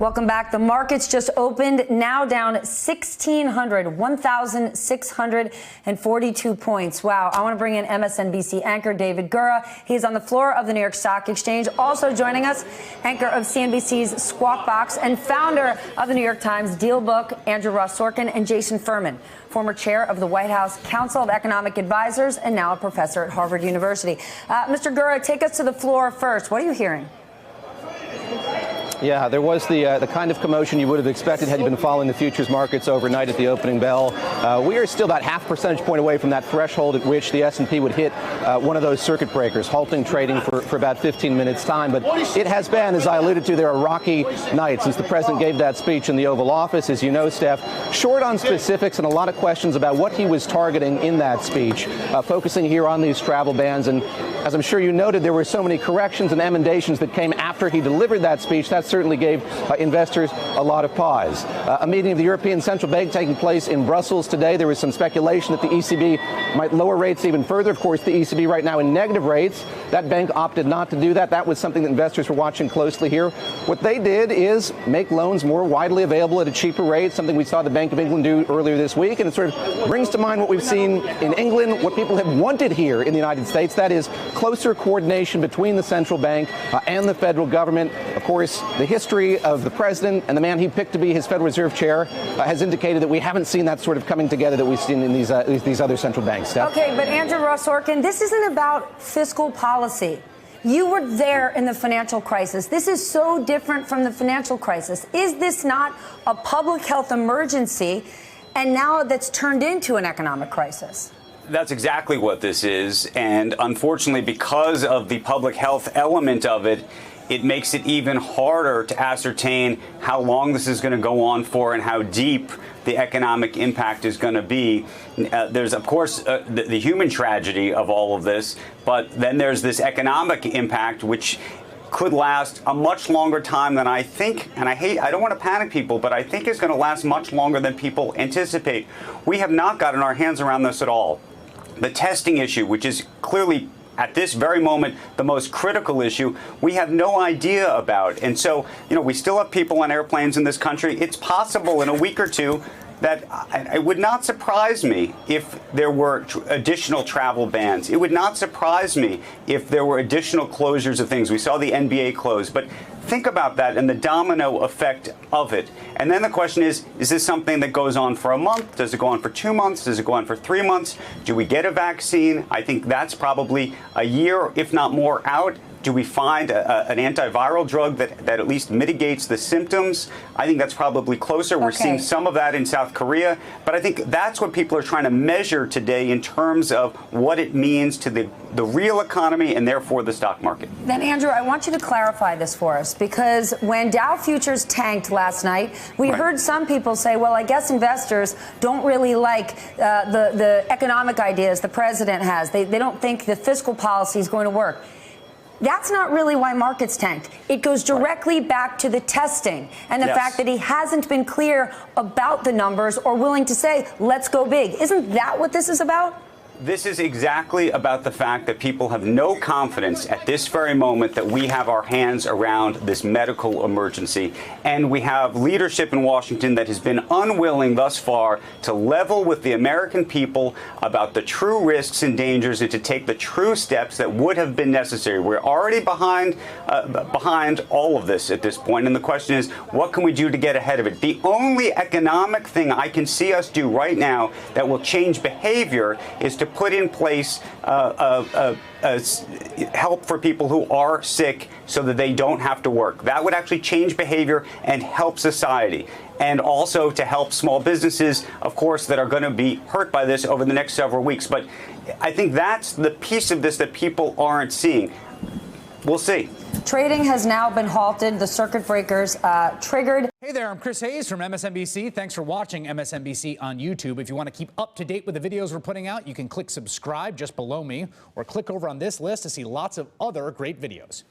Welcome back. The markets just opened, now down 1,642 points. Wow. I want to bring in MSNBC anchor David Gura. He's on the floor of the New York Stock Exchange. Also joining us, anchor of CNBC's Squawk Box and founder of the New York Times Deal Book, Andrew Ross Sorkin, and Jason Furman, former chair of the White House Council of Economic Advisors and now a professor at Harvard University. Mr. Gura, take us to the floor first. What are you hearing? Yeah, there was the kind of commotion you would have expected had you been following the futures markets overnight at the opening bell. We are still about half percentage point away from that threshold at which the S&P would hit one of those circuit breakers, halting trading for about 15 minutes' time. But it has been, as I alluded to, there are rocky nights since the president gave that speech in the Oval Office, as you know, Steph. Short on specifics and a lot of questions about what he was targeting in that speech, focusing here on these travel bans. And as I'm sure you noted, there were so many corrections and emendations that came after he delivered that speech. That certainly gave investors a lot of pause. A meeting of the European Central Bank taking place in Brussels today. There was some speculation that the ECB might lower rates even further. Of course, the ECB right now in negative rates. That bank opted not to do that. That was something that investors were watching closely here. What they did is make loans more widely available at a cheaper rate, something we saw the Bank of England do earlier this week. And it sort of brings to mind what we've seen in England, what people have wanted here in the United States. That is closer coordination between the central bank and the federal government. Of course, the history of the president and the man he picked to be his Federal Reserve chair has indicated that we haven't seen that sort of coming together that we've seen in these other central banks. Steph? Okay, but Andrew Ross Sorkin, this isn't about fiscal policy. You were there in the financial crisis. This is so different from the financial crisis. Is this not a public health emergency, and now that's turned into an economic crisis? That's exactly what this is. And unfortunately, because of the public health element of it, it makes it even harder to ascertain how long this is going to go on for and how deep the economic impact is going to be. There's, of course, the human tragedy of all of this, but then there's this economic impact, which could last a much longer time than I think, and I don't want to panic people, but I think it's going to last much longer than people anticipate. We have not gotten our hands around this at all. The testing issue, which is clearly at this very moment the most critical issue, we have no idea about. And so, we still have people on airplanes in this country. It's possible in a week or two that it would not surprise me if there were additional travel bans. It would not surprise me if there were additional closures of things. We saw the NBA close, but think about that and the domino effect of it. And then the question is this something that goes on for a month? Does it go on for 2 months? Does it go on for 3 months? Do we get a vaccine? I think that's probably a year, if not more, out. Do we find an antiviral drug that at least mitigates the symptoms? I think that's probably closer. We're seeing some of that in South Korea. But I think that's what people are trying to measure today in terms of what it means to the real economy and therefore the stock market. Then, Andrew, I want you to clarify this for us, because when Dow futures tanked last night, we heard some people say, well, I guess investors don't really like the economic ideas the president has. They don't think the fiscal policy is going to work. That's not really why markets tanked. It goes directly back to the testing and the fact that he hasn't been clear about the numbers or willing to say, let's go big. Isn't that what this is about? This is exactly about the fact that people have no confidence at this very moment that we have our hands around this medical emergency. And we have leadership in Washington that has been unwilling thus far to level with the American people about the true risks and dangers and to take the true steps that would have been necessary. We're already behind all of this at this point. And the question is, what can we do to get ahead of it? The only economic thing I can see us do right now that will change behavior is to put in place help for people who are sick so that they don't have to work. That would actually change behavior and help society. And also to help small businesses, of course, that are going to be hurt by this over the next several weeks. But I think that's the piece of this that people aren't seeing. We'll see. Trading has now been halted. The circuit breakers triggered. Hey there, I'm Chris Hayes from MSNBC. Thanks for watching MSNBC on YouTube. If you want to keep up to date with the videos we're putting out, you can click subscribe just below me or click over on this list to see lots of other great videos.